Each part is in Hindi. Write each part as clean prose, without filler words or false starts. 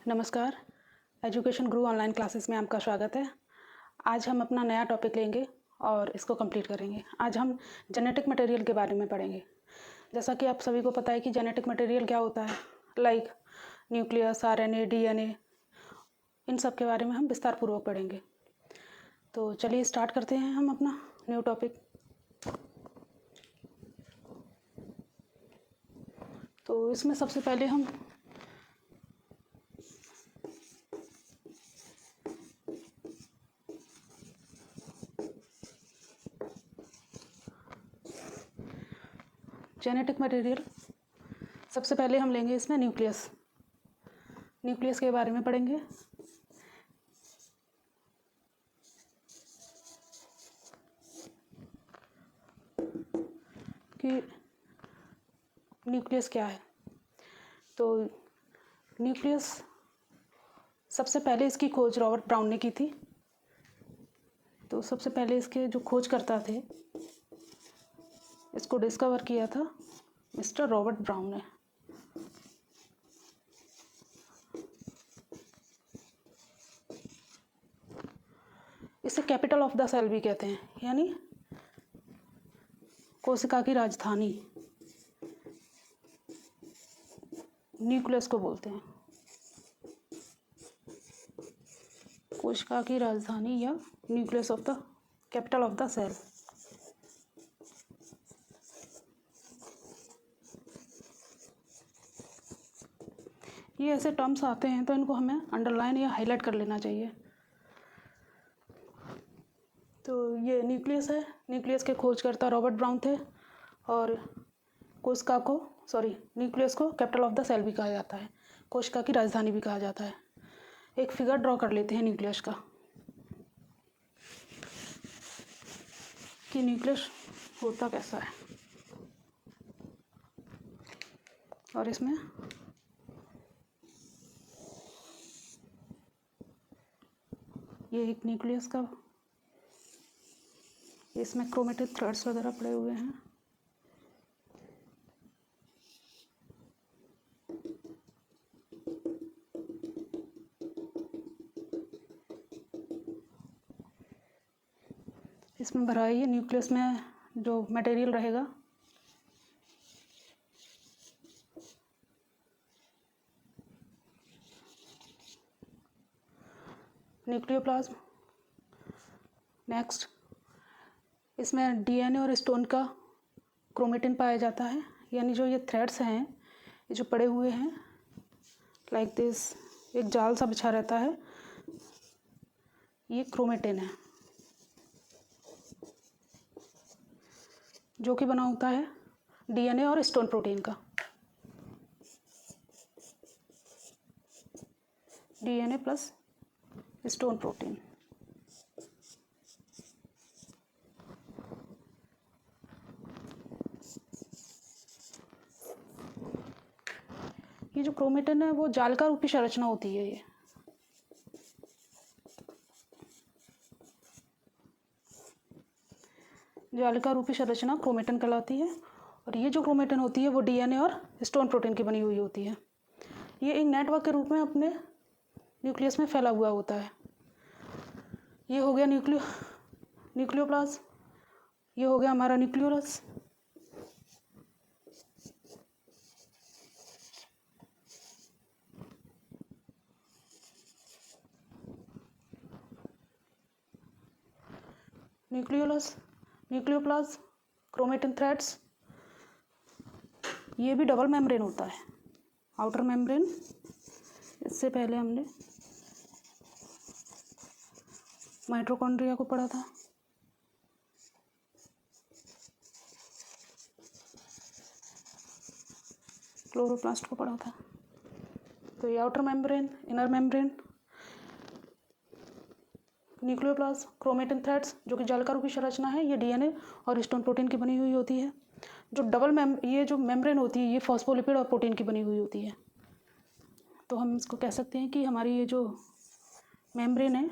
नमस्कार। एजुकेशन गुरु ऑनलाइन क्लासेस में आपका स्वागत है। आज हम अपना नया टॉपिक लेंगे और इसको कंप्लीट करेंगे। आज हम जेनेटिक मटेरियल के बारे में पढ़ेंगे। जैसा कि आप सभी को पता है कि जेनेटिक मटेरियल क्या होता है, लाइक न्यूक्लियस, आरएनए, डीएनए, इन सब के बारे में हम विस्तार पूर्वक पढ़ेंगे। तो चलिए स्टार्ट करते हैं हम अपना न्यू टॉपिक। तो इसमें सबसे पहले हम जेनेटिक मटेरियल, सबसे पहले हम लेंगे इसमें न्यूक्लियस के बारे में पढ़ेंगे। कि न्यूक्लियस क्या है। तो न्यूक्लियस सबसे पहले इसकी खोज रॉबर्ट ब्राउन ने की थी। तो सबसे पहले इसके जो खोजकर्ता थे, इसको डिस्कवर किया था मिस्टर रॉबर्ट ब्राउन ने। इसे कैपिटल ऑफ द सेल भी कहते हैं, यानी कोशिका की राजधानी न्यूक्लियस को बोलते हैं। कोशिका की राजधानी या nucleus of the capital of the cell. ये ऐसे टर्म्स आते हैं तो इनको हमें अंडरलाइन या हाईलाइट कर लेना चाहिए। तो ये न्यूक्लियस है। न्यूक्लियस के खोजकर्ता रॉबर्ट ब्राउन थे और न्यूक्लियस को कैपिटल ऑफ द सेल भी कहा जाता है, कोशिका की राजधानी भी कहा जाता है। एक फिगर ड्रॉ कर लेते हैं न्यूक्लियस का, कि न्यूक्लियस होता कैसा है। और इसमें ये एक न्यूक्लियस का, इसमें क्रोमेटिन थ्रेड्स वगैरह पड़े हुए हैं। इसमें भरा है, ये न्यूक्लियस में जो मटेरियल रहेगा न्यूक्लियोप्लाज्म। नेक्स्ट, इसमें डीएनए और स्टोन का क्रोमेटिन पाया जाता है, यानी जो ये थ्रेड्स हैं, ये जो पड़े हुए हैं लाइक दिस, एक जाल सा बिछा रहता है, ये क्रोमेटिन है जो कि बना होता है डीएनए और स्टोन प्रोटीन का। DNA plus stone protein. ये जो क्रोमेटिन है वो जालिका रूपी संरचना होती है। ये जालिका रूपी संरचना क्रोमेटिन कहलाती है। और ये जो क्रोमेटिन होती है वो डीएनए और स्टोन प्रोटीन की बनी हुई होती है। ये एक नेटवर्क के रूप में अपने न्यूक्लियस में फैला हुआ होता है। ये हो गया न्यूक्लियोप्लाज्म, ये हो गया हमारा न्यूक्लियोलस। Nucleoplasm, chromatin threads. ये भी डबल मेम्ब्रेन होता है, आउटर मेम्ब्रेन। इससे पहले हमने माइटोकॉन्ड्रिया को पढ़ा था। क्लोरोप्लास्ट को पढ़ा था। तो ये outer membrane, inner membrane, nucleoplasm, chromatin threads जो कि जालिका रूपी संरचना है, ये डीएनए और स्टोन प्रोटीन की बनी हुई होती है। जो ये जो मेम्ब्रेन होती है, ये फॉस्फोलिपिड और प्रोटीन की बनी हुई होती है। तो हम इसको कह सकते हैं कि हमारी ये जो मेम्ब्रेन है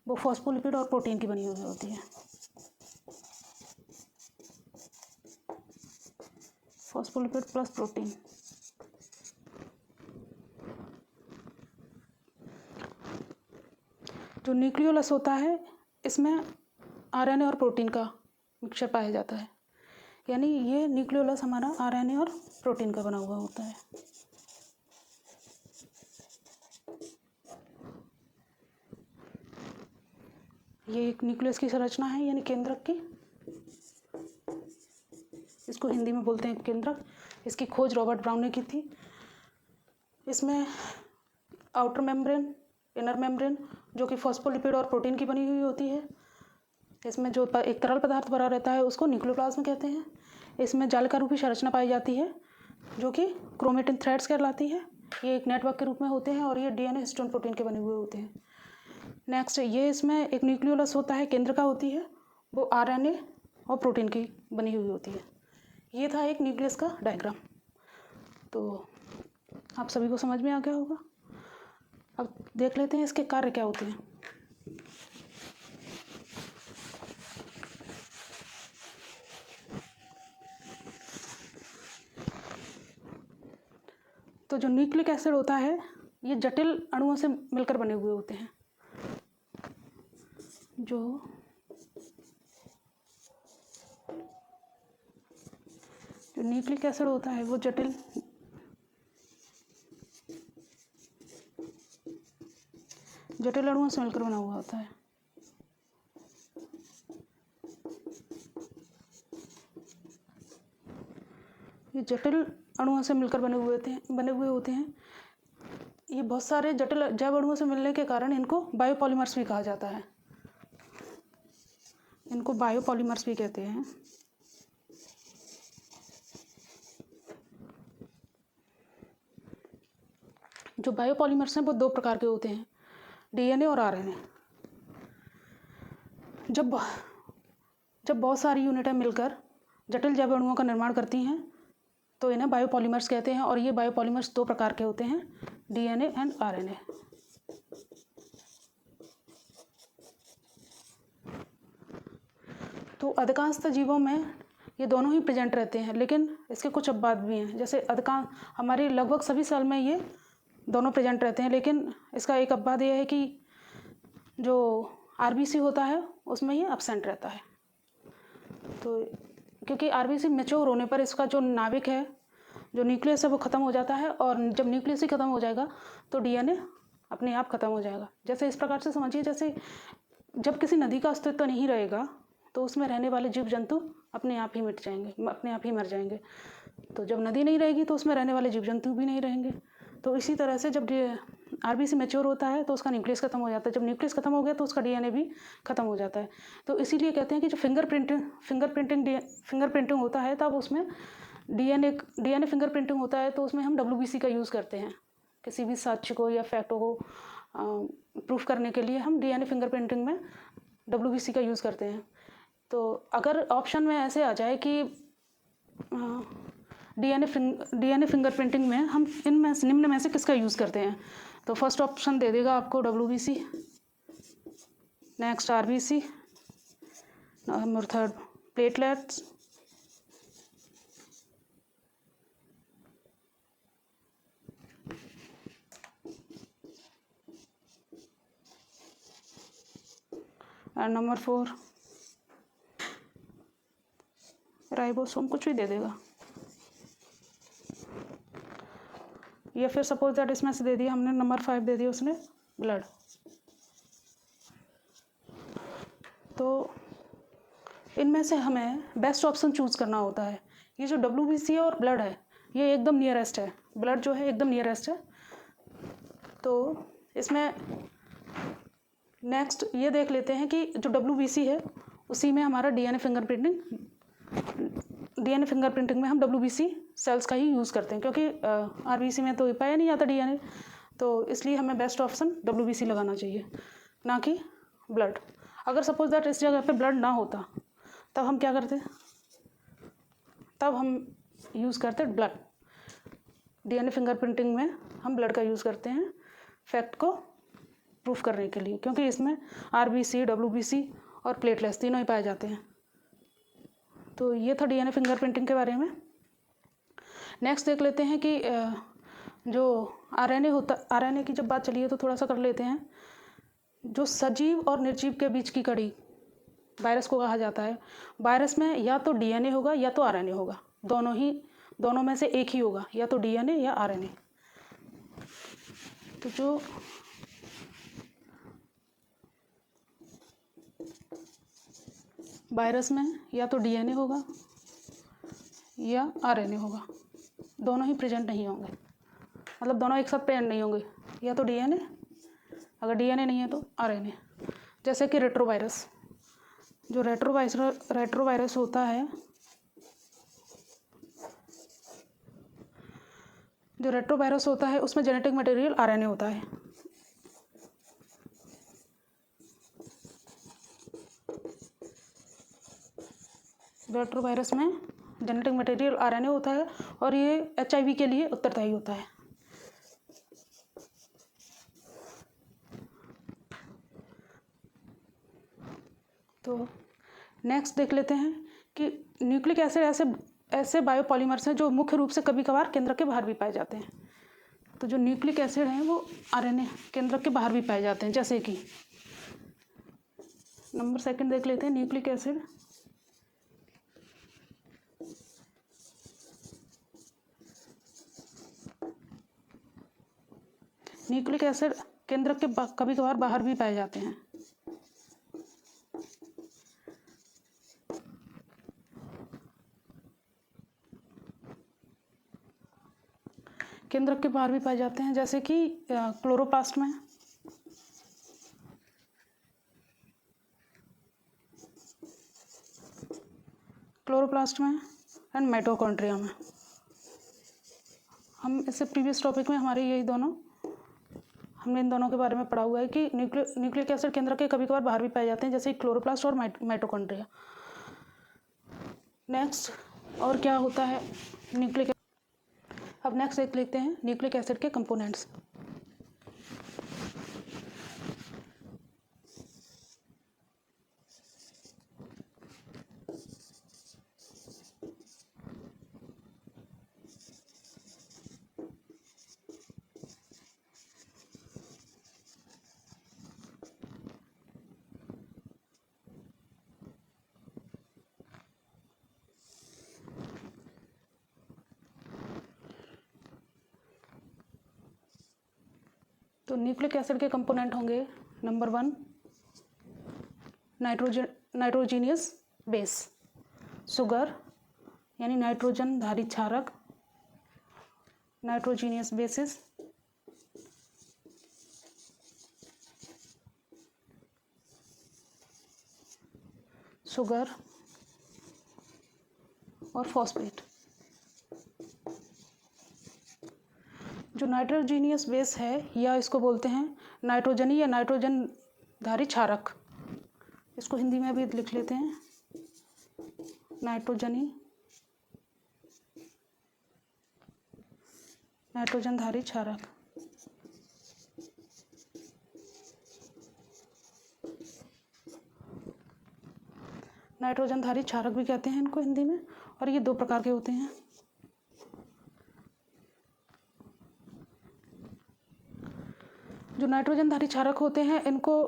वो फॉस्फोलिपिड और प्रोटीन की बनी हुई होती है। Phospholipid plus protein. जो न्यूक्लियोलस होता है इसमें आरएनए और प्रोटीन का मिक्सचर पाया जाता है, यानी ये न्यूक्लियोलस हमारा आरएनए और प्रोटीन का बना हुआ होता है। ये एक न्यूक्लियस की संरचना है, यानी केंद्रक की। इसको हिंदी में बोलते हैं केंद्रक। इसकी खोज रॉबर्ट ब्राउन ने की थी। इसमें आउटर मेम्ब्रेन, इनर मेम्ब्रेन, जो कि फॉस्फोलिपिड और प्रोटीन की बनी हुई होती है। इसमें जो एक तरल पदार्थ भरा रहता है उसको न्यूक्लियोप्लाज्म कहते हैं। इसमें जालिका रूपी संरचना पाई जाती है जो कि क्रोमेटिन थ्रेड्स कहलाती है। ये एक नेटवर्क के रूप में होते हैं और ये डीएनए हिस्टोन प्रोटीन के बने हुए होते हैं। नेक्स्ट, ये इसमें एक न्यूक्लियोलस होता है, केंद्र का होती है, वो आरएनए और प्रोटीन की बनी हुई होती है। ये था एक न्यूक्लियस का डायग्राम। तो आप सभी को समझ में आ गया होगा। अब देख लेते हैं इसके कार्य क्या होते हैं। तो जो न्यूक्लिक एसिड होता है ये जटिल अणुओं से मिलकर बने हुए होते हैं। जो न्यूक्लिक एसिड होता है वो जटिल अणुओं से मिलकर बना हुआ होता है। ये जटिल अणुओं से मिलकर बने हुए होते हैं। ये बहुत सारे जटिल जैव अणुओं से मिलने के कारण इनको बायोपॉलीमर्स भी कहा जाता है। इनको बायोपॉलीमर्स भी कहते हैं। जो बायोपॉलीमर्स हैं वो दो प्रकार के होते हैं, डीएनए और आरएनए। जब बहुत सारी यूनिटें मिलकर जटिल जैव अणुओं का निर्माण करती हैं तो इन्हें बायोपॉलीमर्स कहते हैं। और ये बायोपॉलीमर्स दो प्रकार के होते हैं, डीएनए एंड आरएनए। तो अधिकांशतः जीवों में ये दोनों ही प्रेजेंट रहते हैं, लेकिन इसके कुछ अपवाद भी हैं। जैसे अधिकांश हमारे लगभग सभी सेल में ये दोनों प्रेजेंट रहते हैं, लेकिन इसका एक अपवाद ये है कि जो आरबीसी होता है उसमें ये एब्सेंट रहता है। तो क्योंकि आरबीसी मैच्योर होने पर इसका जो नाभिक है, जो न्यूक्लियस है, वो ख़त्म हो जाता है। और जब न्यूक्लियस ही ख़त्म हो जाएगा तो डीएनए अपने आप ख़त्म हो जाएगा। जैसे इस प्रकार से समझिए, जैसे जब किसी नदी का अस्तित्व नहीं रहेगा तो उसमें रहने वाले जीव जंतु अपने आप ही मिट जाएंगे, अपने आप ही मर जाएंगे। तो जब नदी नहीं रहेगी तो उसमें रहने वाले जीव जंतु भी नहीं रहेंगे। तो इसी तरह से जब आरबीसी मैच्योर होता है तो उसका न्यूक्लियस खत्म हो जाता है। जब न्यूक्लियस खत्म हो गया तो उसका डीएनए भी खत्म हो जाता है। तो इसीलिए कहते हैं कि जो फिंगरप्रिंटिंग होता है तब उसमें डीएनए फिंगरप्रिंटिंग होता है, तो उसमें हम डब्ल्यूबीसी का यूज़ करते हैं। किसी भी साक्ष्य को या फैक्टों को प्रूफ करने के लिए हम डीएनए फिंगरप्रिंटिंग में डब्ल्यूबीसी का यूज़ करते हैं। तो अगर ऑप्शन में ऐसे आ जाए कि डीएनए फिंगरप्रिंटिंग में हम निम्न में से किसका यूज़ करते हैं, तो फर्स्ट ऑप्शन दे देगा आपको WBC, next RBC, number third platelets, और नंबर 4 राइबोसोम। कुछ भी दे देगा, या फिर सपोज दैट इसमें से दे दिया हमने नंबर 5 दे दिया उसने ब्लड। तो इनमें से हमें बेस्ट ऑप्शन चूज़ करना होता है। ये जो डब्ल्यूबीसी और ब्लड है ये एकदम नियरेस्ट है, ब्लड जो है एकदम नियरेस्ट है। तो इसमें नेक्स्ट ये देख लेते हैं कि जो डब्ल्यूबीसी है उसी में हमारा डीएनए फिंगरप्रिंटिंग में हम डब्ल्यूबीसी सेल्स का ही यूज़ करते हैं, क्योंकि आरबीसी में तो पाया नहीं जाता डीएनए। तो इसलिए हमें बेस्ट ऑप्शन डब्ल्यूबीसी लगाना चाहिए, ना कि ब्लड। अगर सपोज दैट इस जगह पे ब्लड ना होता तब हम क्या करते, तब हम यूज़ करते ब्लड। डीएनए फिंगरप्रिंटिंग में हम ब्लड का यूज़ करते हैं फैक्ट को प्रूफ करने के लिए, क्योंकि इसमें आरबीसी, डब्ल्यूबीसी और प्लेटलेट्स तीनों ही पाए जाते हैं। तो ये था डीएनए फिंगरप्रिंटिंग के बारे में। नेक्स्ट देख लेते हैं कि जो आरएनए की जब बात चली है तो थोड़ा सा कर लेते हैं। जो सजीव और निर्जीव के बीच की कड़ी वायरस को कहा जाता है। वायरस में या तो डीएनए होगा या तो आरएनए होगा, दोनों में से एक ही होगा, या तो डीएनए या आरएनए। तो जो वायरस में या तो डीएनए होगा या आरएनए होगा, दोनों ही प्रेजेंट नहीं होंगे, मतलब दोनों एक साथ प्रेजेंट नहीं होंगे, या तो डीएनए, अगर डीएनए नहीं है तो आरएनए। जैसे कि रेट्रोवायरस, जो रेट्रोवायरस होता है, जो रेट्रोवायरस होता है उसमें जेनेटिक मटेरियल आरएनए होता है। रेट्रोवायरस में जेनेटिक मटेरियल आरएनए होता है और ये एचआईवी के लिए उत्तरदायी होता है। तो नेक्स्ट देख लेते हैं कि न्यूक्लिक एसिड ऐसे बायोपॉलीमर्स हैं जो मुख्य रूप से कभी कभार केंद्रक के बाहर भी पाए जाते हैं। तो जो न्यूक्लिक एसिड हैं वो आरएनए केंद्रक के बाहर भी पाए जाते हैं। जैसे कि नंबर सेकंड देख लेते हैं, न्यूक्लिक एसिड केंद्रक के कभी कभार बाहर भी पाए जाते हैं। केंद्रक के बाहर भी पाए जाते हैं, जैसे कि क्लोरोप्लास्ट में, एंड माइटोकॉन्ड्रिया में। हम इससे प्रीवियस टॉपिक में हमने इन दोनों के बारे में पढ़ा हुआ है कि न्यूक्लिक एसिड केंद्रक के कभी कभार बाहर भी पाए जाते हैं, जैसे क्लोरोप्लास्ट और माइटोकॉन्ड्रिया। नेक्स्ट और क्या होता है न्यूक्लिक। अब नेक्स्ट देख लेते हैं न्यूक्लिक एसिड के कंपोनेंट्स। तो न्यूक्लिक एसिड के कंपोनेंट होंगे, नंबर 1 नाइट्रोजीनियस बेस, शुगर यानी नाइट्रोजन धारी क्षारक, नाइट्रोजीनियस बेसिस, शुगर और फॉस्फेट। जो नाइट्रोजीनियस बेस है या इसको बोलते हैं नाइट्रोजनी या नाइट्रोजन धारी क्षारक, इसको हिंदी में भी लिख लेते हैं नाइट्रोजन धारी क्षारक। नाइट्रोजन धारी क्षारक भी कहते हैं इनको हिंदी में, और ये 2 प्रकार के होते हैं। जो नाइट्रोजन धारी क्षारक होते हैं इनको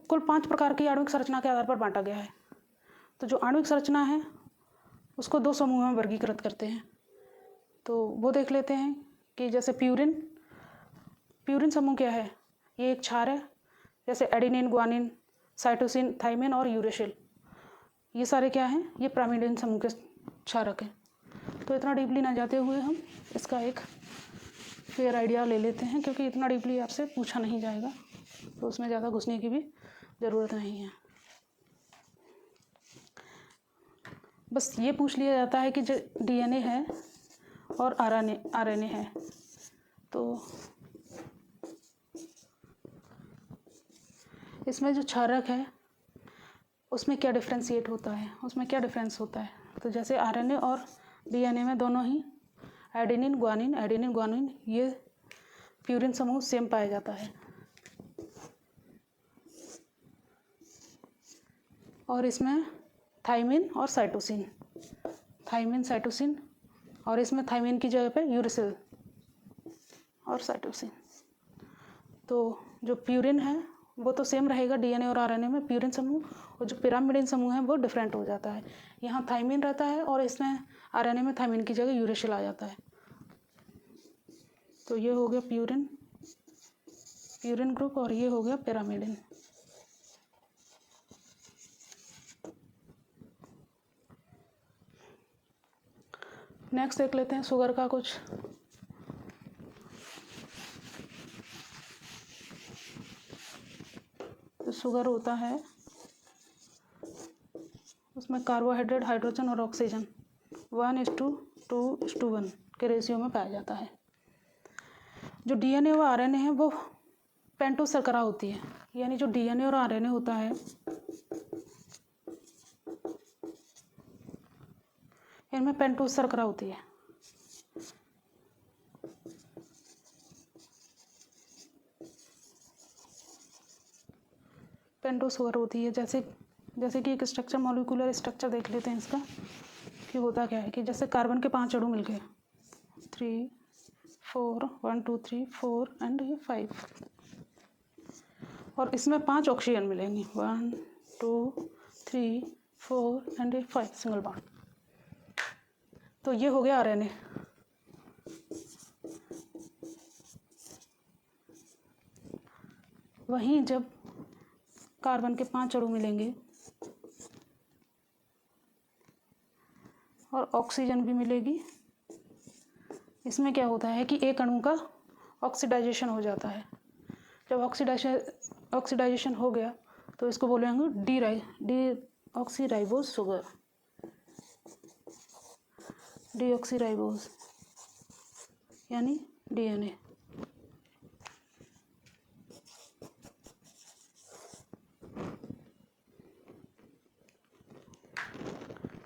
कुल 5 प्रकार की आणविक संरचना के आधार पर बांटा गया है। तो जो आणविक संरचना है उसको 2 समूहों में वर्गीकृत करते हैं। तो वो देख लेते हैं कि जैसे प्यूरिन समूह क्या है, ये एक क्षार है, जैसे एडेनिन, ग्वानिन, साइटोसिन, थाइमिन और यूरेसिल, ये सारे क्या हैं, ये पिरामिडइन समूह के क्षारक हैं। तो इतना डीपली ना जाते हुए हम इसका एक फेयर आइडिया ले लेते हैं, क्योंकि इतना डीपली आपसे पूछा नहीं जाएगा, तो उसमें ज़्यादा घुसने की भी ज़रूरत नहीं है। बस ये पूछ लिया जाता है कि जो डीएनए है और आरएनए है, तो इसमें जो क्षारक है उसमें क्या डिफ्रेंशिएट होता है, उसमें क्या डिफरेंस होता है। तो जैसे आरएनए और डीएनए में दोनों ही एडेनिन ग्वानिन ये प्यूरिन समूह सेम पाया जाता है, और इसमें थाइमिन और साइटोसिन, और इसमें थाइमिन की जगह पे यूरेसिल और साइटोसिन। तो जो प्यूरिन है वो तो सेम रहेगा डीएनए और आरएनए में, प्यूरिन समूह, और जो पिरामिडिन समूह है वो डिफरेंट हो जाता है। यहाँ थाइमिन रहता है और इसमें आरएनए में थाइमिन की जगह यूरेसिल आ जाता है। तो ये हो गया प्यूरिन ग्रुप और ये हो गया पिरामिडिन। नेक्स्ट देख लेते हैं शुगर का कुछ। तो शुगर होता है, उसमें कार्बोहाइड्रेट, हाइड्रोजन और ऑक्सीजन 1:2:1 के रेशियो में पाया जाता है। जो डीएनए व आरएनए है वो पेंटोस शर्करा होती है, यानी जो डीएनए और आरएनए होता है इनमें पेंटोस शर्करा होती है। पेंटोस शुगर होती है। जैसे कि एक स्ट्रक्चर, मॉलिक्यूलर स्ट्रक्चर देख लेते हैं इसका कि होता क्या है। कि जैसे कार्बन के 5 अणु मिलके 3 4 1 2 3 4 एंड ये 5, और इसमें 5 ऑक्सीजन मिलेंगी 1 2 3 4 एंड 5 सिंगल बॉन्ड। तो ये हो गया आरएनए। वहीं जब कार्बन के 5 अणु मिलेंगे और ऑक्सीजन भी मिलेगी, इसमें क्या होता है कि एक अणु का ऑक्सीडाइजेशन हो जाता है। जब ऑक्सीडाइजेशन हो गया तो इसको बोलेंगे डीऑक्सीराइबोज शुगर, डीऑक्सीराइबोज यानी डीएनए।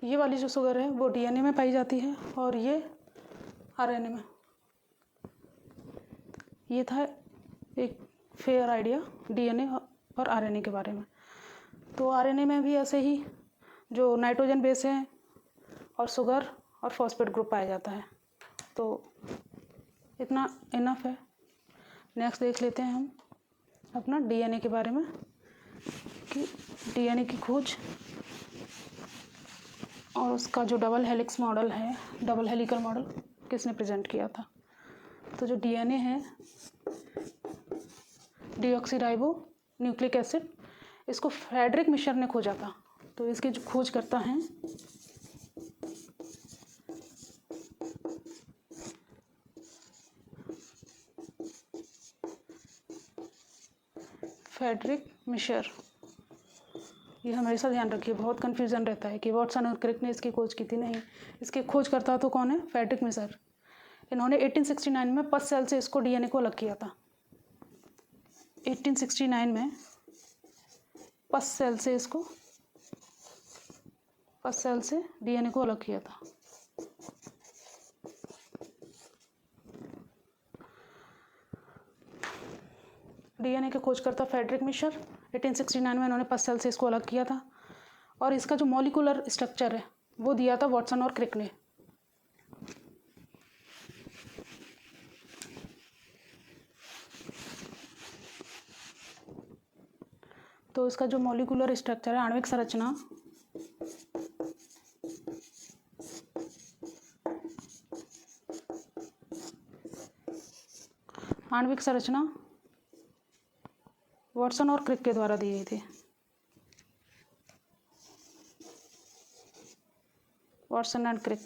ये वाली जो शुगर है वो डीएनए में पाई जाती है और ये आरएनए में। ये था एक फेयर आइडिया डीएनए और आरएनए के बारे में। तो आरएनए में भी ऐसे ही जो नाइट्रोजन बेस है और शुगर और फॉस्फेट ग्रुप पाया जाता है। तो इतना इनफ है। नेक्स्ट देख लेते हैं हम अपना डीएनए के बारे में कि डीएनए की खोज और उसका जो डबल हेलिक्स मॉडल है, डबल हेलिकल मॉडल किसने प्रेजेंट किया था। तो जो डीएनए है, डीऑक्सीराइबो न्यूक्लिक एसिड, इसको फ्रेडरिक मिशर ने खोजा था। तो इसकी जो खोज करता है फ्रेडरिक मिशर। ये हमेशा ध्यान रखिए, बहुत कन्फ्यूज़न रहता है कि वाटसन और क्रिक ने इसकी खोज की थी। नहीं, इसके खोज करता तो कौन है? Friedrich Miescher. इन्होंने 1869 में पस सेल से इसको डीएनए को अलग किया था। 1869 में पस सेल से डीएनए को अलग किया था। डीएनए के खोजकर्ता फ्रेडरिक मिशर, 1869 में इन्होंने पस सेल से इसको अलग किया था और इसका जो मॉलिक्यूलर स्ट्रक्चर है वो दिया था वाटसन और क्रिक ने। तो इसका जो मॉलिक्यूलर स्ट्रक्चर है, आणविक संरचना, वाटसन और क्रिक के द्वारा दी गई थी। Watson and Crick.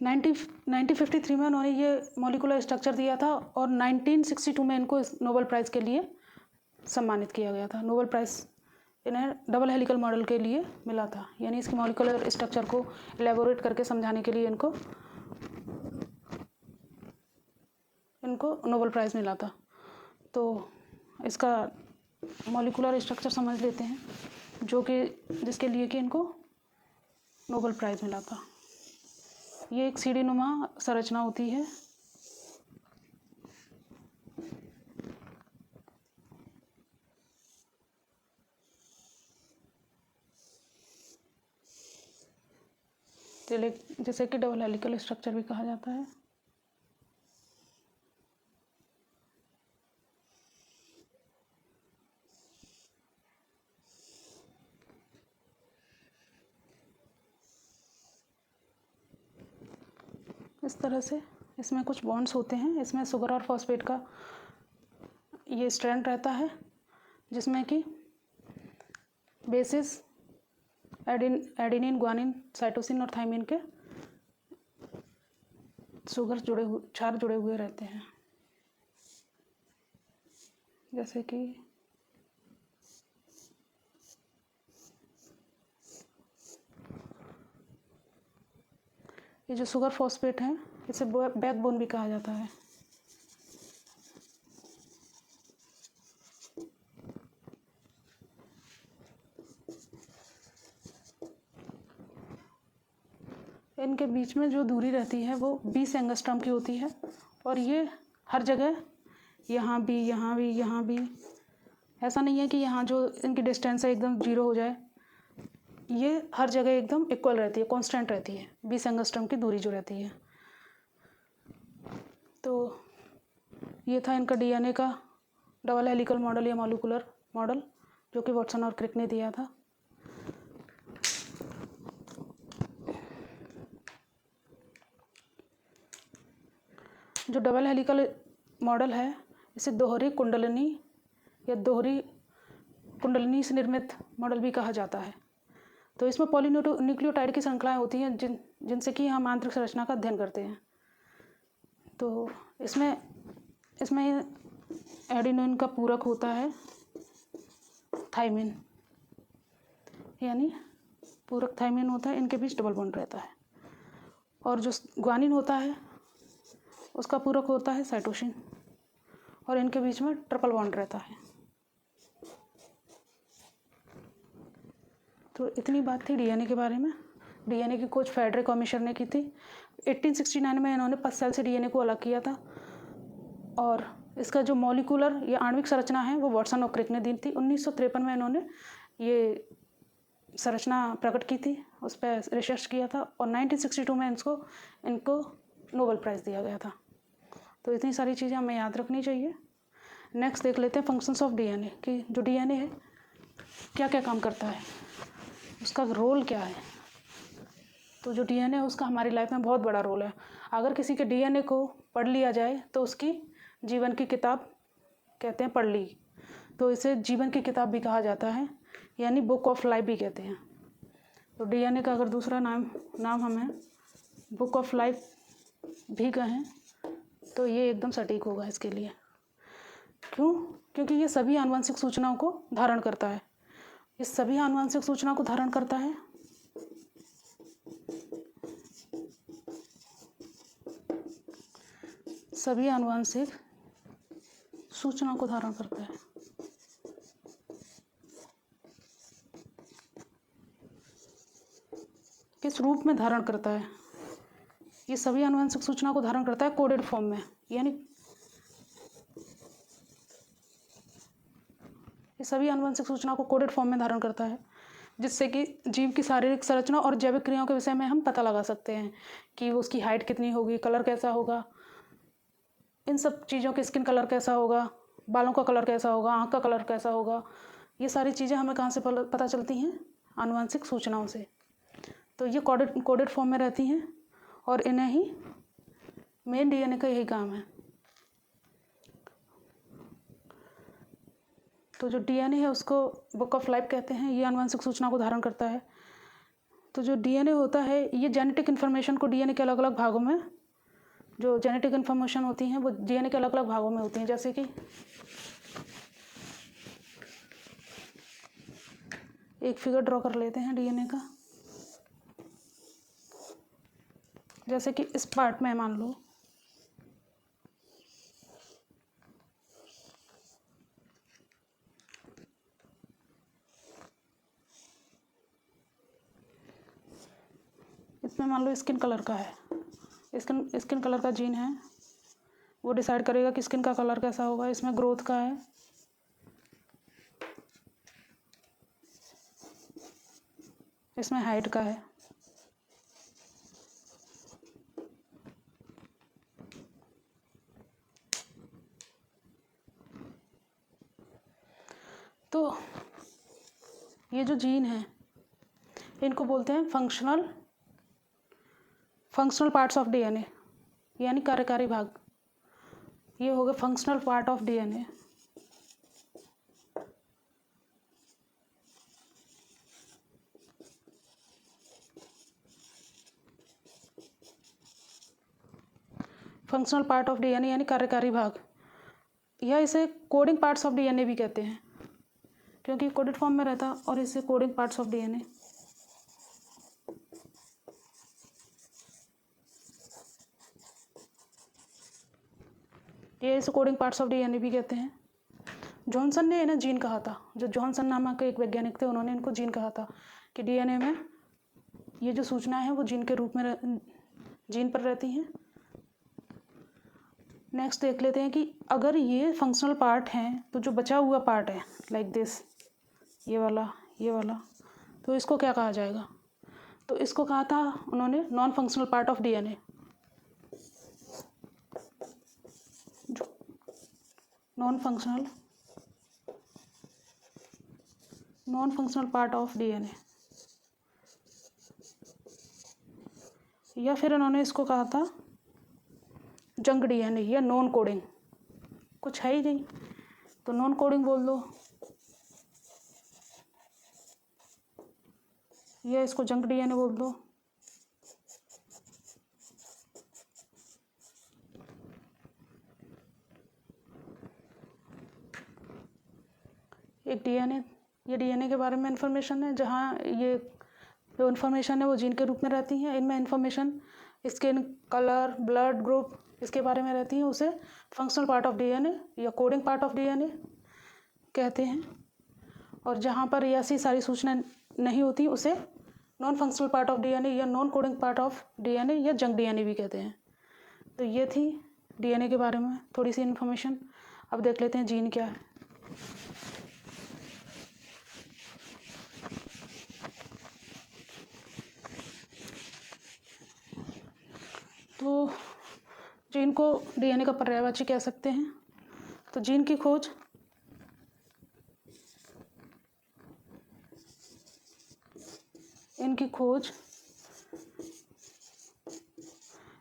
नाइनटीन 1953 में उन्होंने ये मॉलिक्यूलर स्ट्रक्चर दिया था और 1962 में इनको नोबेल प्राइज़ के लिए सम्मानित किया गया था। नोबेल प्राइज़ इन्हें डबल हेलिकल मॉडल के लिए मिला था, यानी इसके मॉलिक्यूलर स्ट्रक्चर को एलेबोरेट करके समझाने के लिए इनको नोबेल प्राइज़ मिला था। तो इसका मॉलिक्यूलर स्ट्रक्चर समझ लेते हैं जिसके लिए कि इनको नोबेल प्राइज़ मिला था। ये एक सीढ़ी नुमा संरचना होती है। जिसे कि डबल हेलिकल स्ट्रक्चर भी कहा जाता है। इस तरह से इसमें कुछ बॉन्ड्स होते हैं। इसमें शुगर और फॉस्फेट का ये स्ट्रैंड रहता है, जिसमें कि बेसिस एडेनिन, ग्वानिन, साइटोसिन और थाइमिन के क्षार जुड़े हुए रहते हैं। जैसे कि ये जो शुगर फॉस्फेट है, इसे बैकबोन भी कहा जाता है। इनके बीच में जो दूरी रहती है वो 20 एंगस्ट्रॉम की होती है, और ये हर जगह यहाँ भी, यहाँ भी, यहाँ भी, ऐसा नहीं है कि यहाँ जो इनकी डिस्टेंस है एकदम 0 हो जाए। ये हर जगह एकदम इक्वल रहती है, कांस्टेंट रहती है, 20 एंगस्ट्रॉम की दूरी जो रहती है। तो ये था इनका डीएनए का डबल हेलिकल मॉडल या मॉलिक्यूलर मॉडल, जो कि वाटसन और क्रिक ने दिया था। जो डबल हेलिकल मॉडल है, इसे दोहरी कुंडलिनी या दोहरी कुंडलिनी से निर्मित मॉडल भी कहा जाता है। तो इसमें पॉलीन्यूक्लियोटाइड की श्रृंखलाएं होती हैं जिनसे कि हम आंतरिक संरचना का अध्ययन करते हैं। तो इसमें एडेनिन का पूरक होता है थाइमिन, यानी पूरक थाइमिन होता है, इनके बीच डबल बॉन्ड रहता है। और जो ग्वानिन होता है उसका पूरक होता है साइटोसिन, और इनके बीच में ट्रिपल बॉन्ड रहता है। तो इतनी बात थी डीएनए के बारे में। डीएनए की खोज फेडरिक कॉमिशर ने की थी। 1869 में इन्होंने पस सेल से डीएनए को अलग किया था, और इसका जो मॉलिक्यूलर या आणविक संरचना है वो वाटसन और क्रिक ने दी थी। 1953 में इन्होंने ये संरचना प्रकट की थी, उस पर रिसर्च किया था, और 1962 में इनको नोबेल प्राइज़ दिया गया था। तो इतनी सारी चीज़ें हमें याद रखनी चाहिए। नेक्स्ट देख लेते हैं फंक्शंस ऑफ डीएनए, कि जो डीएनए है क्या क्या काम करता है, उसका रोल क्या है। तो जो डीएनए है उसका हमारी लाइफ में बहुत बड़ा रोल है। अगर किसी के डीएनए को पढ़ लिया जाए तो उसकी जीवन की किताब कहते हैं पढ़ ली, तो इसे जीवन की किताब भी कहा जाता है, यानी बुक ऑफ लाइफ भी कहते हैं। तो डीएनए का अगर दूसरा नाम हमें बुक ऑफ लाइफ भी कहें तो ये एकदम सटीक होगा इसके लिए। क्यों? क्योंकि ये सभी आनुवंशिक सूचनाओं को धारण करता है। ये सभी आनुवंशिक सूचनाओं को धारण करता है। सभी आनुवंशिक सूचनाओं को धारण करता है। किस रूप में धारण करता है? ये सभी आनुवंशिक सूचनाओं को धारण करता है कोडेड फॉर्म में, यानी ये सभी आनुवंशिक सूचनाओं को कोडेड फॉर्म में धारण करता है, जिससे कि जीव की शारीरिक संरचना और जैविक क्रियाओं के विषय में हम पता लगा सकते हैं कि उसकी हाइट कितनी होगी, कलर कैसा होगा, इन सब चीज़ों के स्किन कलर कैसा होगा, बालों का कलर कैसा होगा, आँख का कलर कैसा होगा। ये सारी चीज़ें हमें कहाँ से पता चलती हैं? आनुवंशिक सूचनाओं से। तो ये कोडेड फॉर्म में रहती हैं, और इन्हें ही मेन डीएनए का यही काम है। तो जो डीएनए है उसको बुक ऑफ लाइफ कहते हैं, ये आनुवंशिक सूचना को धारण करता है। तो जो डीएनए होता है ये जेनेटिक इन्फॉर्मेशन को डीएनए के अलग अलग भागों में, जो जेनेटिक इन्फॉर्मेशन होती हैं वो डीएनए के अलग अलग भागों में होती हैं। जैसे कि एक फिगर ड्रॉ कर लेते हैं डीएनए का। जैसे कि इस पार्ट में मान लो इसमें मान लो स्किन कलर का है, स्किन कलर का जीन है, वो डिसाइड करेगा कि स्किन का कलर कैसा होगा। इसमें ग्रोथ का है, इसमें हाइट का है, तो ये जो जीन है इनको बोलते हैं फंक्शनल पार्ट्स ऑफ डीएनए, यानी कार्यकारी भाग। ये हो गए functional part of DNA. Functional part of DNA यानी कार्यकारी भाग, या इसे कोडिंग पार्ट्स ऑफ डीएनए भी कहते हैं, क्योंकि कोडेड फॉर्म में रहता, और इसे कोडिंग पार्ट्स ऑफ डीएनए। ये इसे कोडिंग पार्ट्स ऑफ डीएनए भी कहते हैं। जॉनसन ने इन्हें जीन कहा था, जो जॉनसन नामक एक वैज्ञानिक थे, उन्होंने इनको जीन कहा था कि डीएनए में ये जो सूचनाएं हैं वो जीन के रूप में जीन पर रहती हैं। नेक्स्ट देख लेते हैं कि अगर ये फंक्शनल पार्ट हैं तो जो बचा हुआ पार्ट है लाइक दिस, ये वाला, तो इसको क्या कहा जाएगा? तो इसको कहा था उन्होंने non functional part of DNA. Non functional part of DNA, या फिर उन्होंने इसको कहा था जंक डीएनए या नॉन कोडिंग। कुछ है ही नहीं तो नॉन कोडिंग बोल दो, या इसको जंक डीएनए बोल दो। एक डीएनए, ये डीएनए के बारे में इंफॉर्मेशन है, जहाँ ये जो इन्फॉर्मेशन है वो जीन के रूप में रहती है। इनमें information skin colour, blood group, इसके बारे में रहती है। उसे फंक्शनल पार्ट ऑफ डीएनए या कोडिंग पार्ट ऑफ डीएनए कहते हैं। और जहाँ पर ये ऐसी सारी सूचना नहीं होती उसे non functional part of DNA या non coding part of DNA या जंक डीएनए भी कहते हैं। तो ये थी डीएनए के बारे में थोड़ी सी इन्फॉर्मेशन। अब देख लेते हैं जीन क्या है। तो जीन को डीएनए का पर्यायवाची कह सकते हैं। तो जीन की खोज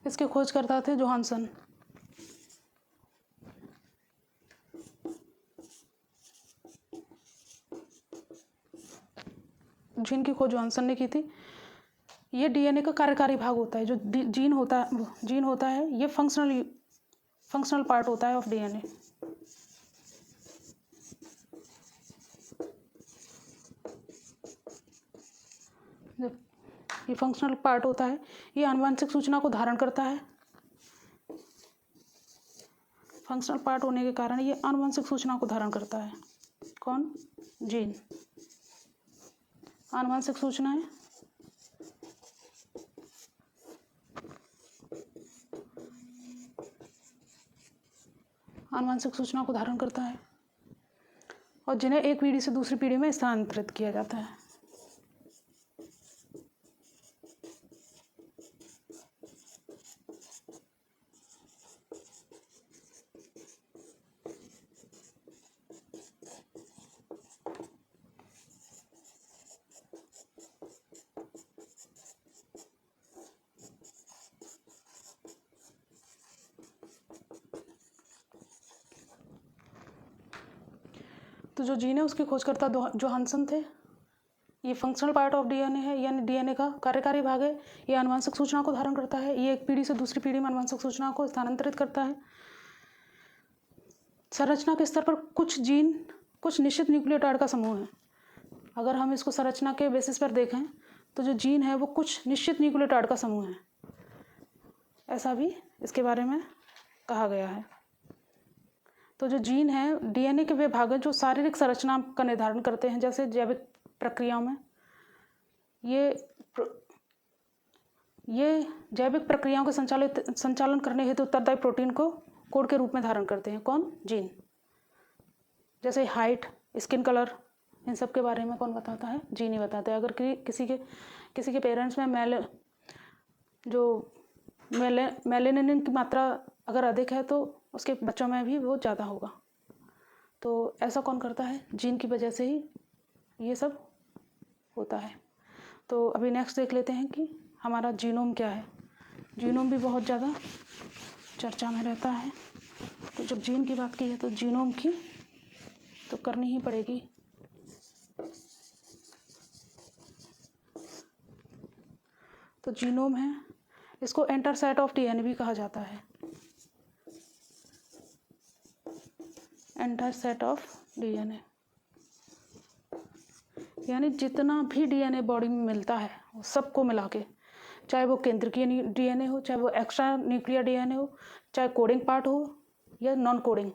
इसके खोजकर्ता थे जोहानसन। जीन की खोज जोहानसन ने की थी। ये डीएनए का कार्यकारी भाग होता है। जो जीन होता है ये फंक्शनल पार्ट होता है ऑफ डीएनए। ये फंक्शनल पार्ट होता है, ये आनुवंशिक सूचना को धारण करता है। फंक्शनल पार्ट होने के कारण ये आनुवंशिक सूचना को धारण करता है। कौन? जीन। आनुवंशिक सूचनाएं आनुवंशिक सूचना को धारण करता है और जिन्हें एक पीढ़ी से दूसरी पीढ़ी में स्थानांतरित किया जाता है। तो जो जीन है उसकी खोजकर्ता जोहानसन थे। ये फंक्शनल पार्ट ऑफ डीएनए है, यानी डीएनए का कार्यकारी भाग है। ये आनुवंशिक सूचना को धारण करता है। ये एक पीढ़ी से दूसरी पीढ़ी में आनुवंशिक सूचना को स्थानांतरित करता है। संरचना के स्तर पर कुछ जीन कुछ निश्चित न्यूक्लियोटाइड का समूह है। अगर हम इसको संरचना के बेसिस पर देखें तो जो जीन है वो कुछ निश्चित न्यूक्लियोटाइड का समूह है, ऐसा भी इसके बारे में कहा गया है। तो जो जीन है डीएनए के वे भाग हैं जो शारीरिक संरचना का निर्धारण करते हैं। जैसे जैविक प्रक्रियाओं में ये जैविक प्रक्रियाओं के संचालन करने हेतु उत्तरदायी प्रोटीन को कोड के रूप में धारण करते हैं। कौन? जीन। जैसे हाइट, स्किन कलर, इन सब के बारे में कौन बताता है? जीन ही बताता है। अगर किसी के पेरेंट्स में मेलेनिन की मात्रा अगर अधिक है तो उसके बच्चों में भी वो ज़्यादा होगा। तो ऐसा कौन करता है? जीन की वजह से ही ये सब होता है। तो अभी नेक्स्ट देख लेते हैं कि हमारा जीनोम क्या है। जीनोम भी बहुत ज़्यादा चर्चा में रहता है। तो जब जीन की बात की है तो जीनोम की तो करनी ही पड़ेगी। तो जीनोम है, इसको एंटर सेट ऑफ डीएनए भी कहा जाता है। एंटर सेट ऑफ डीएनए यानी जितना भी डीएनए बॉडी में मिलता है वो सबको मिला के, चाहे वो केंद्रीय डीएनए हो, चाहे वो एक्स्ट्रा न्यूक्लियर डीएनए हो, चाहे कोडिंग पार्ट हो या नॉन कोडिंग,